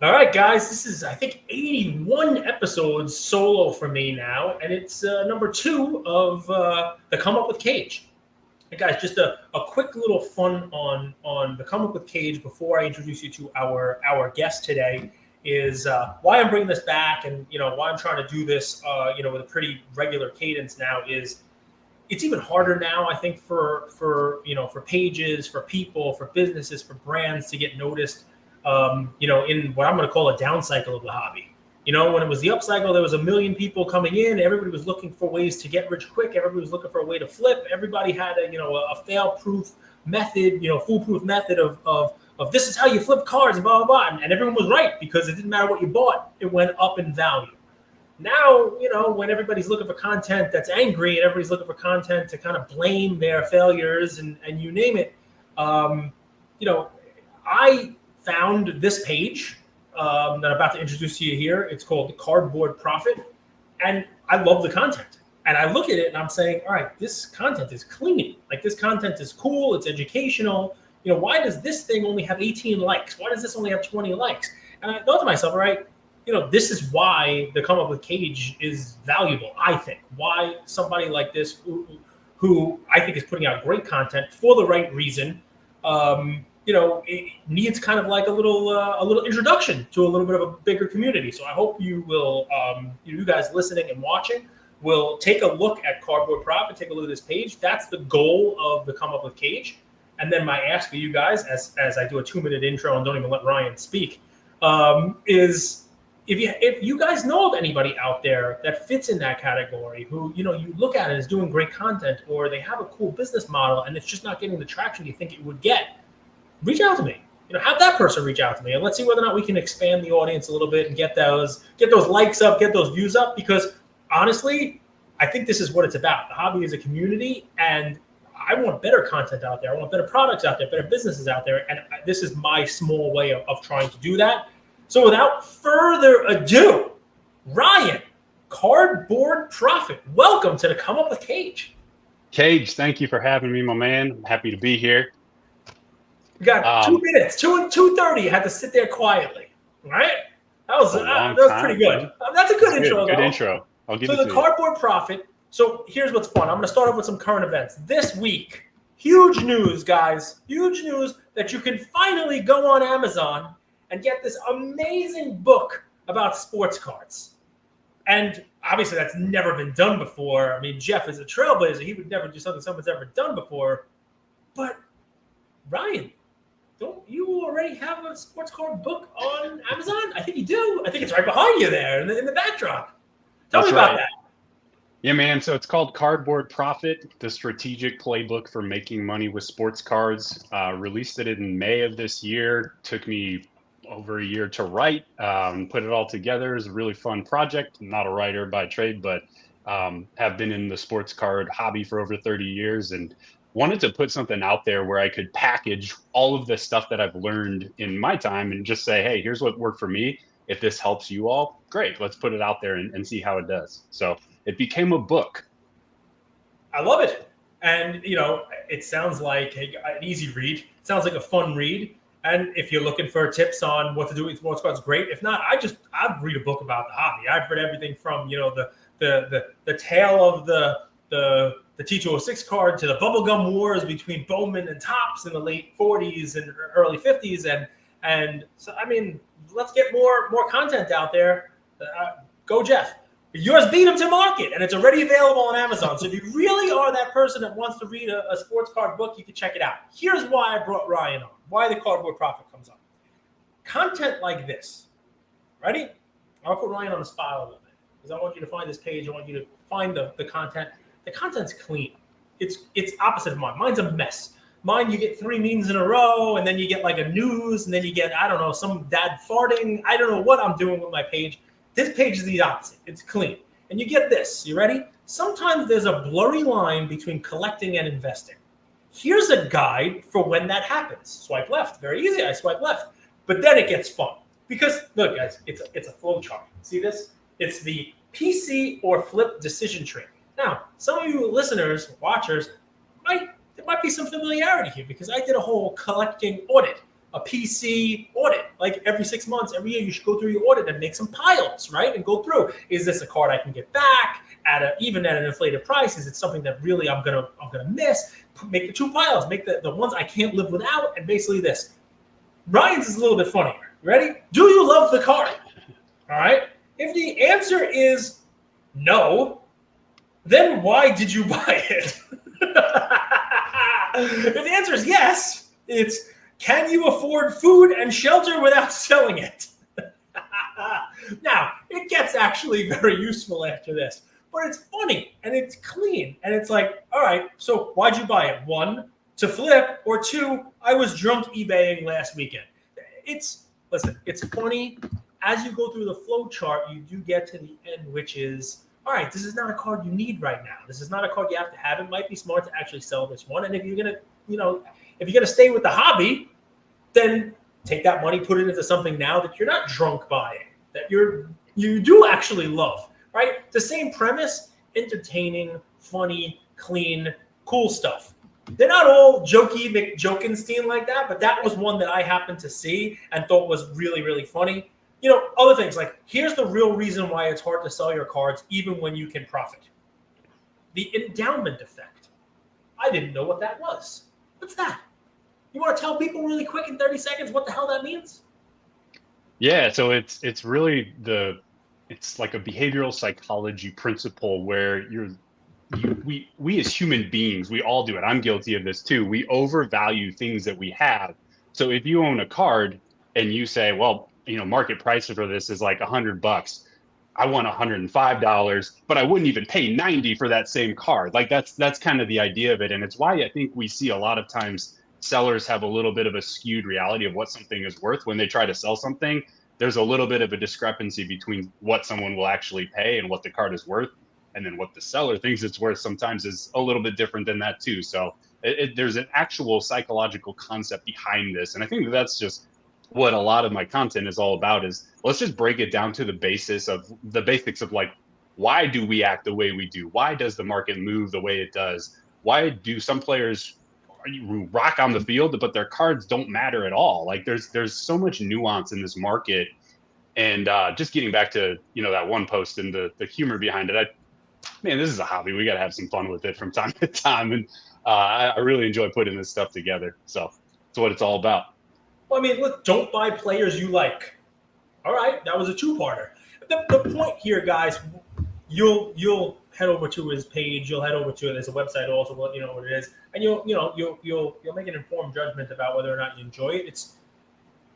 All right, guys, this is, I think, 81 episodes solo for me now, and it's number two of the Come Up with Cage. Hey, guys, just a quick little fun on the Come Up with Cage before I introduce you to our guest today is why I'm bringing this back and, why I'm trying to do this, with a pretty regular cadence now is it's even harder now, I think, for pages, for people, for businesses, for brands to get noticed. In what I'm going to call a down cycle of the hobby. When it was the up cycle, there was a million people coming in. Everybody was looking for ways to get rich quick. Everybody was looking for a way to flip. Everybody had a fail-proof method, foolproof method of this is how you flip cards and blah, blah, blah. And everyone was right because it didn't matter what you bought. It went up in value. Now, when everybody's looking for content that's angry and everybody's looking for content to kind of blame their failures and you name it, I found this page that I'm about to introduce to you here. It's called CardBoardProfit, and I love the content. And I look at it and I'm saying, all right, this content is clean. Like, this content is cool. It's educational. Why does this thing only have 18 likes? Why does this only have 20 likes? And I thought to myself, all right, this is why the Come Up with Cage is valuable, I think. Why somebody like this who I think is putting out great content for the right reason, it needs kind of like a little introduction to a little bit of a bigger community. So I hope you will, you guys listening and watching, will take a look at CardBoardProfit, take a look at this page. That's the goal of the Come Up with Cage. And then my ask for you guys, as I do a 2-minute intro and don't even let Ryan speak, is if you guys know of anybody out there that fits in that category, who you look at it as doing great content, or they have a cool business model and it's just not getting the traction you think it would get, reach out to me. Have that person reach out to me, and let's see whether or not we can expand the audience a little bit and get those likes up, get those views up. Because honestly, I think this is what it's about. The hobby is a community, and I want better content out there. I want better products out there, better businesses out there, and this is my small way of trying to do that. So without further ado, Ryan, CardBoardProfit, welcome to the Come Up with Cage. Cage, thank you for having me, my man. I'm happy to be here. We got 2 minutes, 2:30. You had to sit there quietly, right? That was pretty good. That's a good intro. Good intro. I'll give it to you. So the CardBoardProfit. So here's what's fun. I'm going to start off with some current events. This week, huge news, guys. Huge news that you can finally go on Amazon and get this amazing book about sports cards. And obviously, that's never been done before. I mean, Jeff is a trailblazer. He would never do something someone's ever done before. But Ryan, don't you already have a sports card book on Amazon? I think you do. I think it's right behind you there in the backdrop. Tell me about that. Yeah, man. So it's called CardBoardProfit, the strategic playbook for making money with sports cards. Released it in May of this year. Took me over a year to write, put it all together. It's a really fun project. I'm not a writer by trade, but have been in the sports card hobby for over 30 years and wanted to put something out there where I could package all of the stuff that I've learned in my time and just say, hey, here's what worked for me. If this helps you all, great. Let's put it out there and see how it does. So it became a book. I love it. And, it sounds like an easy read. It sounds like a fun read. And if you're looking for tips on what to do with sports cards, great. If not, I'd read a book about the hobby. I've read everything from, the tale of the THWC card to the bubblegum wars between Bowman and Topps in the late 40s and early 50s. And so, I mean, let's get more content out there. Go, Jeff. Yours beat him to market, and it's already available on Amazon. So if you really are that person that wants to read a sports card book, you can check it out. Here's why I brought Ryan on, why the CardBoardProfit comes on. Content like this. Ready? I'll put Ryan on the spot a little bit because I want you to find this page. I want you to find the content. The content's clean. It's opposite of mine. Mine's a mess. Mine, you get 3 memes in a row, and then you get like a news, and then you get, I don't know, some dad farting. I don't know what I'm doing with my page. This page is the opposite. It's clean. And you get this. You ready? Sometimes there's a blurry line between collecting and investing. Here's a guide for when that happens. Swipe left. Very easy. I swipe left. But then it gets fun. Because, look, guys, it's a flow chart. See this? It's the PC or flip decision tree. Now, some of you listeners, watchers, there might be some familiarity here because I did a whole collecting audit a PC audit. Like every 6 months, every year, you should go through your audit and make some piles, right? And go through, is this a card I can get back even at an inflated price? Is it something that really I'm gonna miss? Make the 2 piles, make the ones I can't live without, and basically this. Ryan's is a little bit funnier. Ready? Do you love the card? All right. If the answer is no, then why did you buy it? If the answer is yes, it's can you afford food and shelter without selling it? Now, it gets actually very useful after this, but it's funny and it's clean. And it's like, all right, so why'd you buy it? 1, to flip, or 2, I was drunk eBaying last weekend. Listen, it's funny. As you go through the flow chart, you do get to the end, which is, all right, this is not a card you need right now. This is not a card you have to have. It might be smart to actually sell this one. And if you're gonna stay with the hobby, then take that money, put it into something now that you're not drunk buying, that you do actually love, right? The same premise, entertaining, funny, clean, cool stuff. They're not all jokey McJokenstein like that, but that was one that I happened to see and thought was really, really funny. Other things like, here's the real reason why it's hard to sell your cards even when you can profit. The endowment effect. I didn't know what that was. What's that? You want to tell people really quick in 30 seconds what the hell that means? Yeah, so it's really it's like a behavioral psychology principle where we as human beings, we all do it. I'm guilty of this too. We overvalue things that we have. So if you own a card and you say, well, market price for this is like $100. I want $105, but I wouldn't even pay $90 for that same card. Like that's kind of the idea of it. And it's why I think we see a lot of times sellers have a little bit of a skewed reality of what something is worth. When they try to sell something, there's a little bit of a discrepancy between what someone will actually pay and what the card is worth. And then what the seller thinks it's worth sometimes is a little bit different than that too. So there's an actual psychological concept behind this. And I think that's just what a lot of my content is all about, is let's just break it down to the basics of like, why do we act the way we do? Why does the market move the way it does? Why do some players rock on the field, but their cards don't matter at all? Like there's so much nuance in this market. And just getting back to, that one post and the humor behind it, this is a hobby. We got to have some fun with it from time to time. And I really enjoy putting this stuff together. So that's what it's all about. Well, look, don't buy players you like. All right, that was a 2-parter. The point here, guys, you'll head over to his page. You'll head over to there's a website also. You know what it is, and you'll make an informed judgment about whether or not you enjoy it.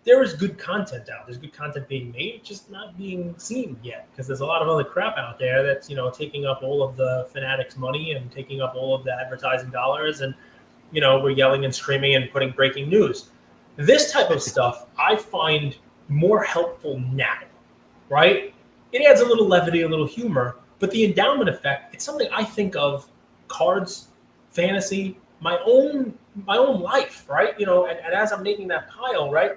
There is good content out. There's good content being made, just not being seen yet, because there's a lot of other crap out there that's taking up all of the fanatics' money and taking up all of the advertising dollars, and we're yelling and screaming and putting breaking news. This type of stuff I find more helpful now, right? It adds a little levity, a little humor, but the endowment effect, it's something I think of cards, fantasy, my own life, right? And as I'm making that pile, right?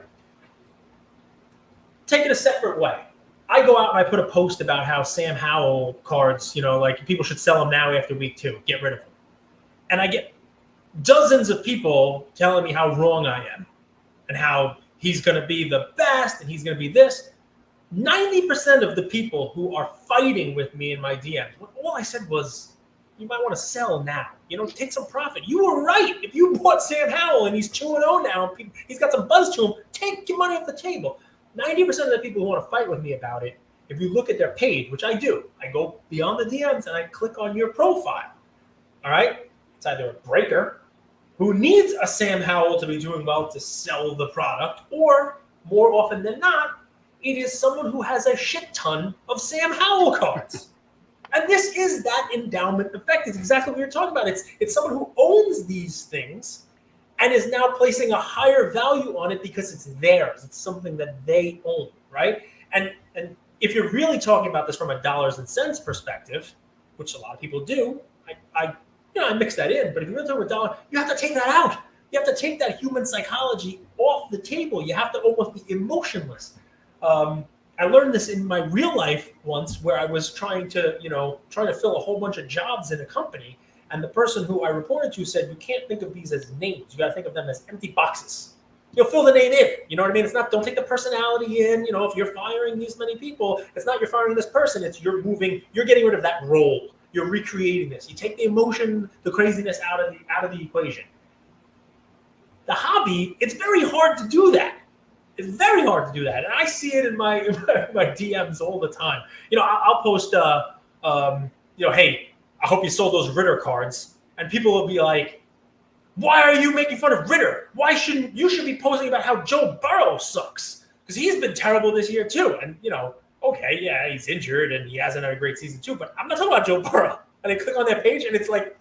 Take it a separate way. I go out and I put a post about how Sam Howell cards, like people should sell them now after week 2, get rid of them. And I get dozens of people telling me how wrong I am and how he's going to be the best and he's going to be this. 90% of the people who are fighting with me in my DMs, all I said was, you might want to sell now. Take some profit. You were right. If you bought Sam Howell and he's 2-0 now, he's got some buzz to him, take your money off the table. 90% of the people who want to fight with me about it, if you look at their page, which I do, I go beyond the DMs and I click on your profile. All right? It's either a breaker who needs a Sam Howell to be doing well to sell the product, or more often than not, it is someone who has a shit ton of Sam Howell cards. And this is that endowment effect. It's exactly what you're talking about. It's someone who owns these things and is now placing a higher value on it because it's theirs. It's something that they own, right? And if you're really talking about this from a dollars and cents perspective, which a lot of people do, I mix that in. But if you're really talking about dollar, you have to take that out. You have to take that human psychology off the table. You have to almost be emotionless. I learned this in my real life once, where I was trying to fill a whole bunch of jobs in a company. And the person who I reported to said, you can't think of these as names. You got to think of them as empty boxes. fill the name in. You know what I mean? It's not, don't take the personality in. If you're firing these many people, it's not you're firing this person. It's you're getting rid of that role. You're recreating this. You take the emotion, the craziness out of the equation. The hobby, it's very hard to do that. It's very hard to do that. And I see it in my DMs all the time. I'll post, hey, I hope you sold those Ritter cards. And people will be like, why are you making fun of Ritter? You should be posting about how Joe Burrow sucks? Because he's been terrible this year too. And, okay, yeah, he's injured and he hasn't had a great season too. But I'm not talking about Joe Burrow. And I click on their page and it's like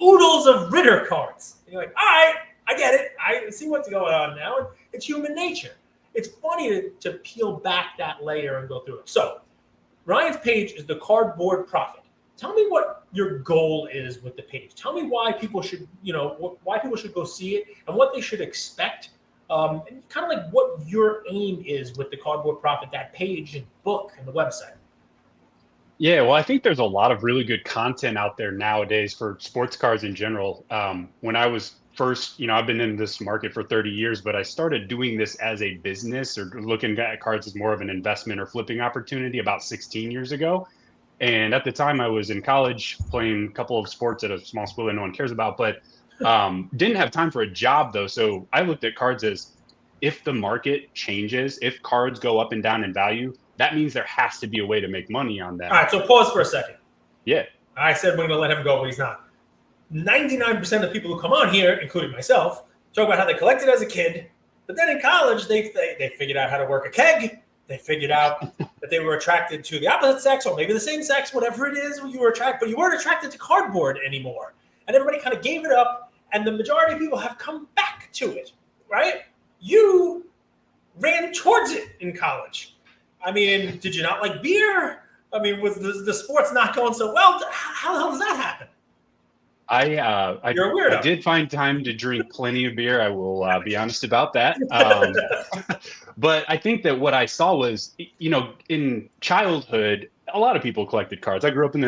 oodles of Ritter cards. And you're like, all right, I get it. I see what's going on now. It's human nature. It's funny to peel back that layer and go through it. So Ryan's page is the Cardboard Profit. Tell me what your goal is with the page. Tell me why people should, why people should go see it and what they should expect. And kind of like what your aim is with the Cardboard Profit, that page and book and the website. Yeah, well, I think there's a lot of really good content out there nowadays for sports cards in general. When I was first, I've been in this market for 30 years, but I started doing this as a business or looking at cards as more of an investment or flipping opportunity about 16 years ago. And at the time I was in college playing a couple of sports at a small school that no one cares about, but didn't have time for a job though. So I looked at cards as if the market changes, if cards go up and down in value, that means there has to be a way to make money on that. All right, so pause for a second. Yeah. I said we're going to let him go, but he's not. 99% of the people who come on here, including myself, talk about how they collected as a kid, but then in college they figured out how to work a keg. They figured out that they were attracted to the opposite sex or maybe the same sex, whatever it is you were attracted, but you weren't attracted to cardboard anymore. And everybody kind of gave it up, and the majority of people have come back to it, right? You ran towards it in college. I mean, did you not like beer? I mean, was the sports not going so well? How the hell does that happen? You're a weirdo. I did find time to drink plenty of beer. I will be honest about that. But I think that what I saw was, in childhood, a lot of people collected cards. I grew up in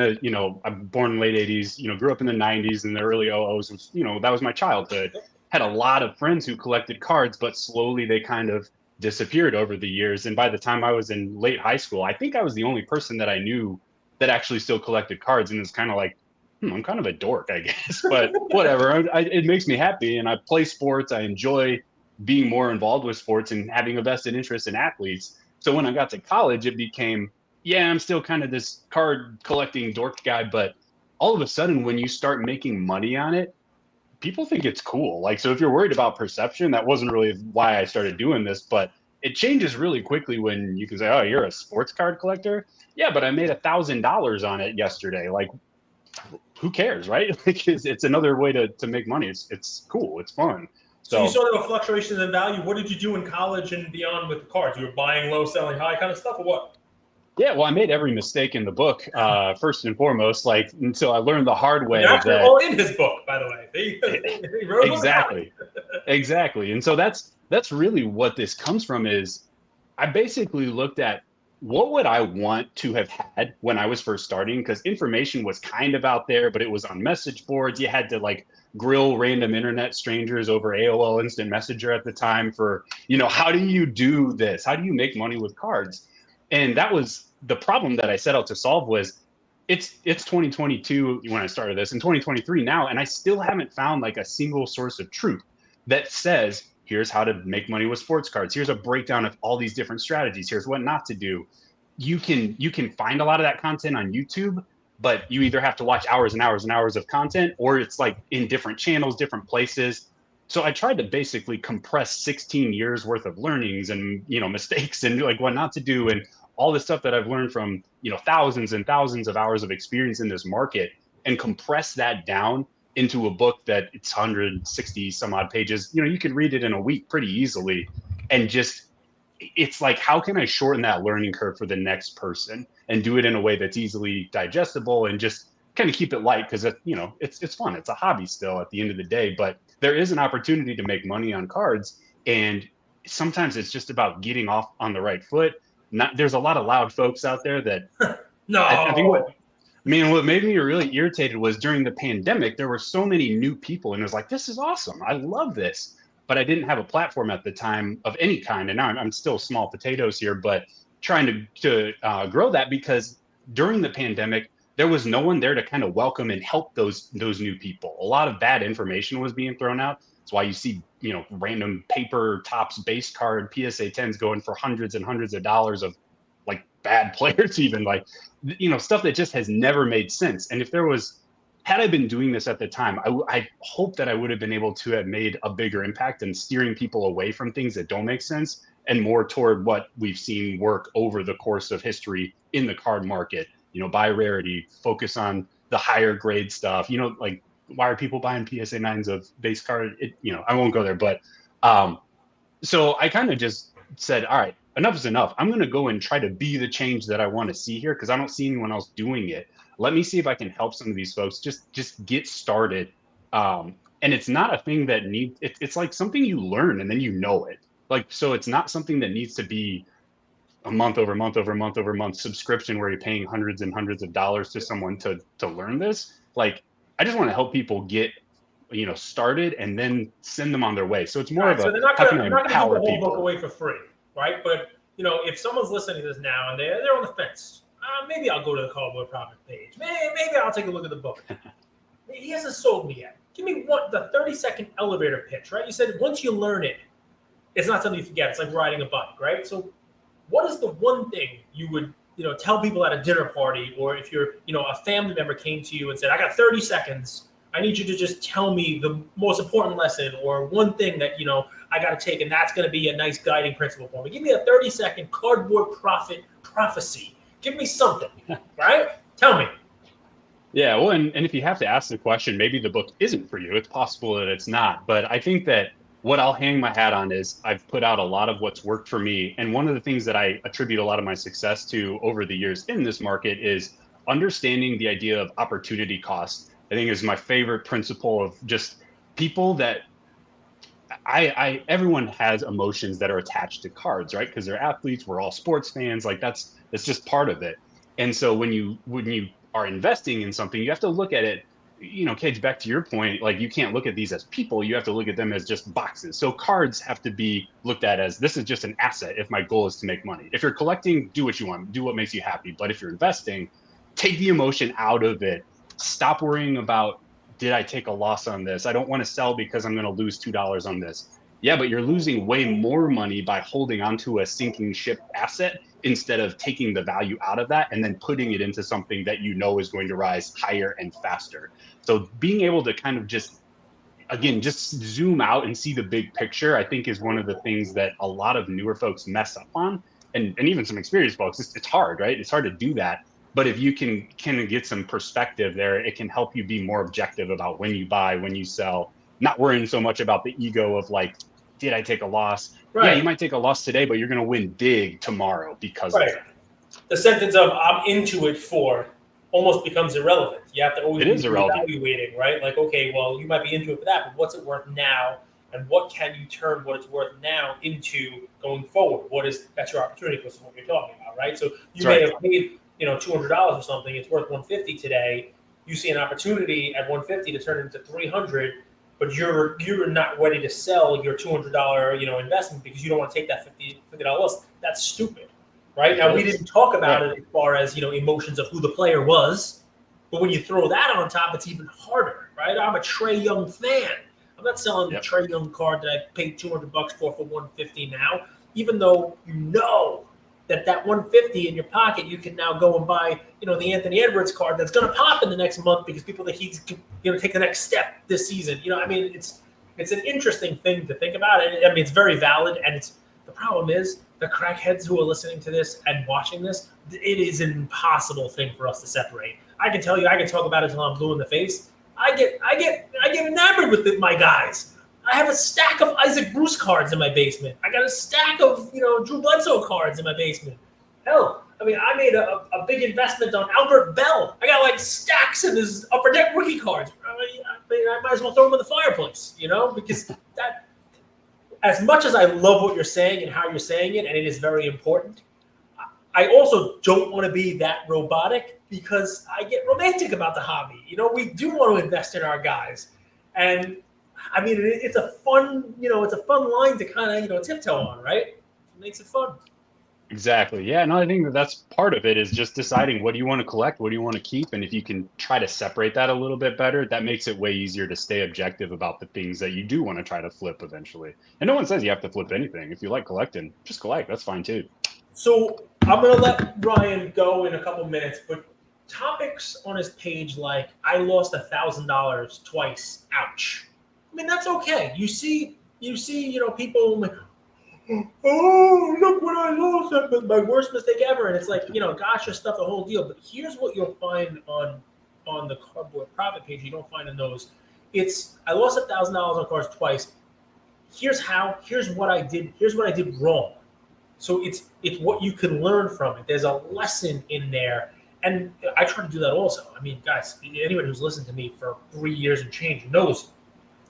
I'm born in the late 80s, grew up in the 90s and the early 00s. That was my childhood. Had a lot of friends who collected cards, but slowly they kind of disappeared over the years. And by the time I was in late high school, I think I was the only person that I knew that actually still collected cards. And it's kind of like, I'm kind of a dork, I guess, but whatever. It makes me happy, and I play sports. I enjoy being more involved with sports and having a vested interest in athletes. So when I got to college, it became, I'm still kind of this card collecting dork guy, but all of a sudden, when you start making money on it, people think it's cool. Like, so if you're worried about perception, that wasn't really why I started doing this, but it changes really quickly when you can say, oh, you're a sports card collector? Yeah, but I made $1,000 on it yesterday. Like, who cares, right? Like it's another way to make money. It's cool. It's fun. So you saw there were fluctuations in value. What did you do in college and beyond with the cards? You were buying low, selling high kind of stuff, or what? Yeah, well, I made every mistake in the book, first and foremost. And so I learned the hard way. That's all in his book, by the way. He wrote Exactly. And so that's really what this comes from is I basically looked at what would I want to have had when I was first starting? Because information was kind of out there, but it was on message boards. You had to grill random internet strangers over AOL Instant Messenger at the time for, how do you do this? How do you make money with cards? And that was the problem that I set out to solve was it's 2022 when I started this, and 2023 now, and I still haven't found a single source of truth that says, here's how to make money with sports cards. Here's a breakdown of all these different strategies. Here's what not to do. You can find a lot of that content on YouTube, but you either have to watch hours and hours and hours of content, or it's in different channels, different places. So I tried to basically compress 16 years worth of learnings and, mistakes and what not to do. And all the stuff that I've learned from, thousands and thousands of hours of experience in this market and compress that down into a book that it's 160 some odd pages. You could read it in a week pretty easily. And just, it's how can I shorten that learning curve for the next person and do it in a way that's easily digestible and just kind of keep it light? Because, it's fun. It's a hobby still at the end of the day, but there is an opportunity to make money on cards. And sometimes it's just about getting off on the right foot. There's a lot of loud folks out there that no. I think what made me really irritated was during the pandemic, there were so many new people and it was this is awesome. I love this. but I didn't have a platform at the time of any kind. And now I'm still small potatoes here, but trying to grow that, because during the pandemic, there was no one there to kind of welcome and help those new people. A lot of bad information was being thrown out. That's why you see, random paper tops base card PSA 10s going for hundreds and hundreds of dollars of like bad players, even stuff that just has never made sense. And if there was, had I been doing this at the time, I hope that I would have been able to have made a bigger impact in steering people away from things that don't make sense and more toward what we've seen work over the course of history in the card market. Buy rarity, focus on the higher grade stuff. Like, why are people buying PSA 9s of base card? I won't go there, but so I kind of just said, all right, enough is enough. I'm going to go and try to be the change that I want to see here, because I don't see anyone else doing it. Let me see if I can help some of these folks just get started. And it's not a thing that it's like something you learn and then it. So it's not something that needs to be a month over month over month over month subscription where you're paying hundreds and hundreds of dollars to someone to learn this. Like, I just want to help people get started and then send them on their way. So it's more of a, so they're not how going can to I give the empower whole book people? away for free, right? But if someone's listening to this now and they're on the fence, maybe I'll go to the Cardboard Profit page. Maybe I'll take a look at the book. He hasn't sold me yet. Give me the 30-second elevator pitch, right? You said once you learn it, it's not something you forget. It's like riding a bike, right? So what is the one thing you would tell people at a dinner party, or if you're a family member came to you and said, I got 30 seconds, I need you to just tell me the most important lesson or one thing that I got to take, and that's going to be a nice guiding principle for me. Give me a 30-second Cardboard Profit prophecy. Give me something, right? Tell me. Yeah, well, and if you have to ask the question, maybe the book isn't for you. It's possible that it's not. But I think that what I'll hang my hat on is I've put out a lot of what's worked for me. And one of the things that I attribute a lot of my success to over the years in this market is understanding the idea of opportunity cost. I think is my favorite principle of just people that everyone has emotions that are attached to cards, right? Because they're athletes, we're all sports fans. Like that's just part of it. And so when you are investing in something, you have to look at it, Cage, back to your point, like you can't look at these as people, you have to look at them as just boxes. So cards have to be looked at as, this is just an asset if my goal is to make money. If you're collecting, do what you want, do what makes you happy. But if you're investing, take the emotion out of it. Stop worrying about, did I take a loss on this? I don't want to sell because I'm going to lose $2 on this. Yeah, but you're losing way more money by holding onto a sinking ship asset instead of taking the value out of that and then putting it into something that is going to rise higher and faster. So being able to kind of just zoom out and see the big picture, I think is one of the things that a lot of newer folks mess up on. And even some experienced folks, it's hard, right? It's hard to do that. But if you can get some perspective there, it can help you be more objective about when you buy, when you sell, not worrying so much about the ego of like, did I take a loss? Right. Yeah, you might take a loss today, but you're going to win big tomorrow because of that. The sentence of I'm into it for almost becomes irrelevant. You have to always be evaluating, right? Like, okay, well, you might be into it for that, but what's it worth now? And what can you turn what it's worth now into going forward? That's your opportunity cost of what you're talking about, right? So you may have paid $200 or something, it's worth $150 today. You see an opportunity at $150 to turn it into $300, but you're not ready to sell your $200 investment because you don't want to take that $50 loss. That's stupid, right? Now we didn't talk about it as far as emotions of who the player was, but when you throw that on top, it's even harder, right? I'm a Trae Young fan. I'm not selling the Trae Young card that I paid $200 for $150 now, even though that $150 in your pocket, you can now go and buy, the Anthony Edwards card that's going to pop in the next month because people think he's going to take the next step this season. It's an interesting thing to think about. I mean, it's very valid, and the problem is the crackheads who are listening to this and watching this, it is an impossible thing for us to separate. I can tell you, I can talk about it until I'm blue in the face. I get enamored with my guys. I have a stack of Isaac Bruce cards in my basement. I got a stack of, Drew Bledsoe cards in my basement. Hell, I mean, I made a big investment on Albert Bell. I got like stacks of his upper deck rookie cards. I might as well throw them in the fireplace, because that, as much as I love what you're saying and how you're saying it, and it is very important, I also don't want to be that robotic because I get romantic about the hobby. We do want to invest in our guys. And I mean, it's a fun, it's a fun line to kind of, tiptoe on, right? It makes it fun. Exactly. Yeah. No, I think that's part of it is just deciding what do you want to collect, what do you want to keep, and if you can try to separate that a little bit better, that makes it way easier to stay objective about the things that you do want to try to flip eventually. And no one says you have to flip anything. If you like collecting, just collect. That's fine too. So I'm gonna let Ryan go in a couple minutes, but topics on his page like I lost $1,000 twice. Ouch. I mean, that's okay. You see, people like, oh, look what I lost. That's my worst mistake ever. And it's like, gosh, your stuff, the whole deal. But here's what you'll find on the Cardboard Profit page. You don't find in those. It's I lost $1,000 on cards twice. Here's how. Here's what I did. Here's what I did wrong. So it's what you can learn from it. There's a lesson in there. And I try to do that also. I mean, guys, anybody who's listened to me for 3 years and change knows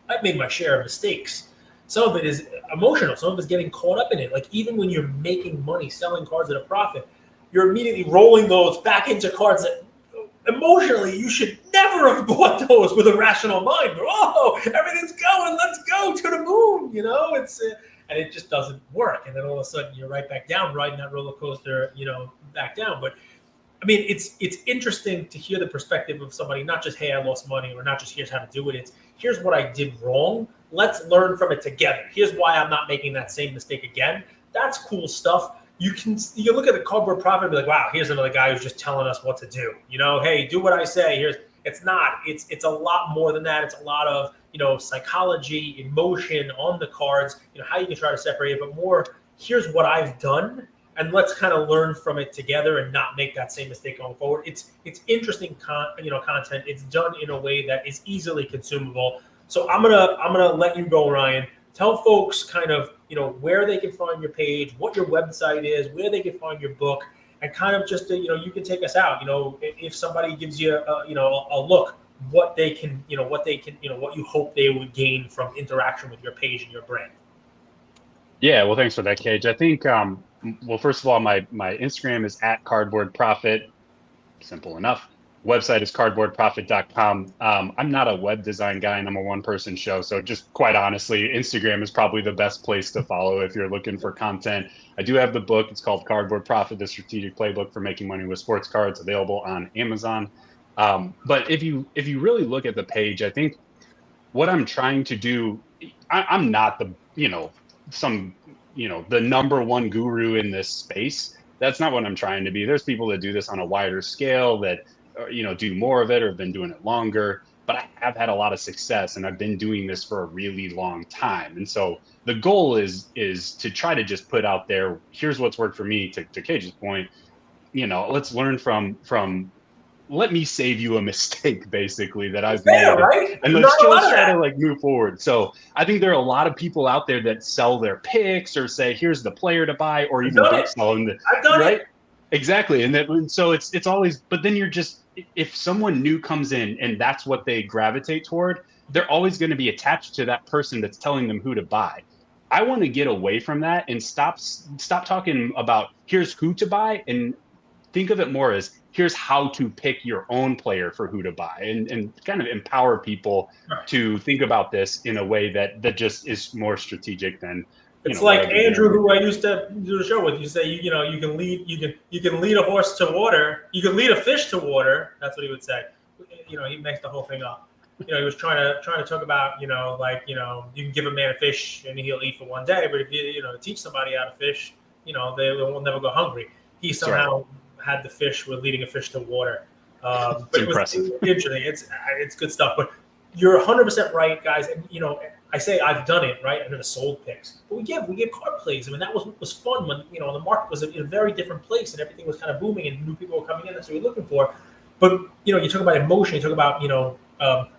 I've made my share of mistakes. Some of it is emotional. Some of it is getting caught up in it. Like even when you're making money selling cards at a profit, you're immediately rolling those back into cards that emotionally you should never have bought those with a rational mind. Oh, everything's going. Let's go to the moon. It's and it just doesn't work. And then all of a sudden you're right back down, riding that roller coaster, back down. But I mean, it's interesting to hear the perspective of somebody, not just, hey, I lost money, or not just here's how to do it. It's here's what I did wrong. Let's learn from it together. Here's why I'm not making that same mistake again. That's cool stuff. You can look at the Cardboard Profit and be like, wow, here's another guy who's just telling us what to do. Hey, do what I say. It's not. It's a lot more than that. It's a lot of, psychology, emotion on the cards, how you can try to separate it, but more, here's what I've done. And let's kind of learn from it together and not make that same mistake going forward. It's interesting, content. It's done in a way that is easily consumable. So I'm gonna let you go, Ryan. Tell folks kind of where they can find your page, what your website is, where they can find your book, and kind of just you can take us out. If somebody gives you a look, what they can what you hope they would gain from interaction with your page and your brand. Yeah, well, thanks for that, Cage. I think, well, first of all, my Instagram is @CardboardProfit. Simple enough. Website is cardboardprofit.com. I'm not a web design guy and I'm a one-person show. So just quite honestly, Instagram is probably the best place to follow if you're looking for content. I do have the book. It's called Cardboard Profit, the Strategic Playbook for Making Money with Sports Cards, available on Amazon. But if you really look at the page, I think what I'm trying to do, I'm not the, the number one guru in this space. That's not what I'm trying to be. There's people that do this on a wider scale that, do more of it or have been doing it longer. But I have had a lot of success and I've been doing this for a really long time. And so the goal is to try to just put out there, here's what's worked for me, to Cage's point, let's learn from let me save you a mistake basically that I've made, right? And let's try to move forward. So I think there are a lot of people out there that sell their picks or say, here's the player to buy, or even don't sell them. I've done right? It. Exactly. And so it's always, but then you're just, if someone new comes in and that's what they gravitate toward, they're always going to be attached to that person that's telling them who to buy. I want to get away from that and stop talking about here's who to buy and think of it more as here's how to pick your own player for who to buy, and kind of empower people to think about this in a way that just is more strategic than. It's like Andrew, who I used to do the show with. You say, you can lead a horse to water. You can lead a fish to water. That's what he would say. He makes the whole thing up. He was trying to talk about, you can give a man a fish and he'll eat for one day, but if you teach somebody how to fish, they will never go hungry. He somehow had the fish with leading a fish to water. But it's impressive. It was interesting. It's good stuff. But you're 100% right, guys. And I say I've done it, right? I've never sold picks, but we give card plays. I mean, that was fun when the market was in a very different place and everything was kind of booming and new people were coming in. That's what we're looking for. But you talk about emotion. You talk about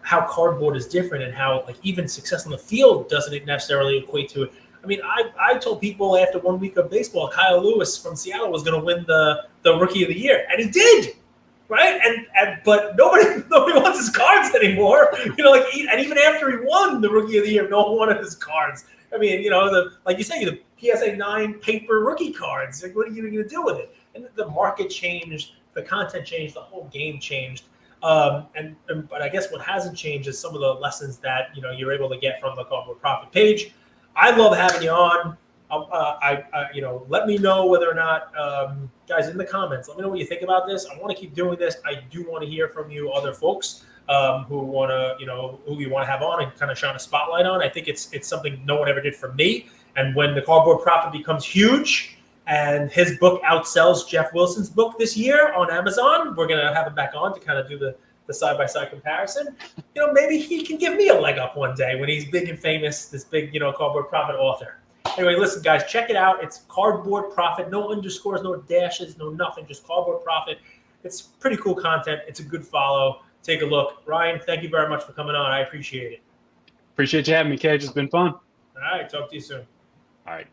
how cardboard is different and how even success on the field doesn't necessarily equate to it. I mean, I told people after 1 week of baseball, Kyle Lewis from Seattle was going to win the Rookie of the Year, and he did. Right, but nobody wants his cards anymore. And even after he won the Rookie of the Year, no one wanted his cards. I mean, like you say, the PSA 9 paper rookie cards. Like, what are you going to do with it? And the market changed, the content changed, the whole game changed. But I guess what hasn't changed is some of the lessons that you're able to get from the Cardboard Profit page. I love having you on. Let me know whether or not, guys, in the comments, let me know what you think about this. I want to keep doing this. I do want to hear from you, other folks who want to, who you want to have on and kind of shine a spotlight on. I think it's something no one ever did for me. And when the Cardboard Profit becomes huge and his book outsells Jeff Wilson's book this year on Amazon, we're going to have him back on to kind of do the side-by-side comparison. Maybe he can give me a leg up one day when he's big and famous, this big, Cardboard Profit author. Anyway, listen, guys, check it out. It's Cardboard Profit. No underscores, no dashes, no nothing, just Cardboard Profit. It's pretty cool content. It's a good follow. Take a look. Ryan, thank you very much for coming on. I appreciate it. Appreciate you having me, Cage. It's been fun. All right. Talk to you soon. All right.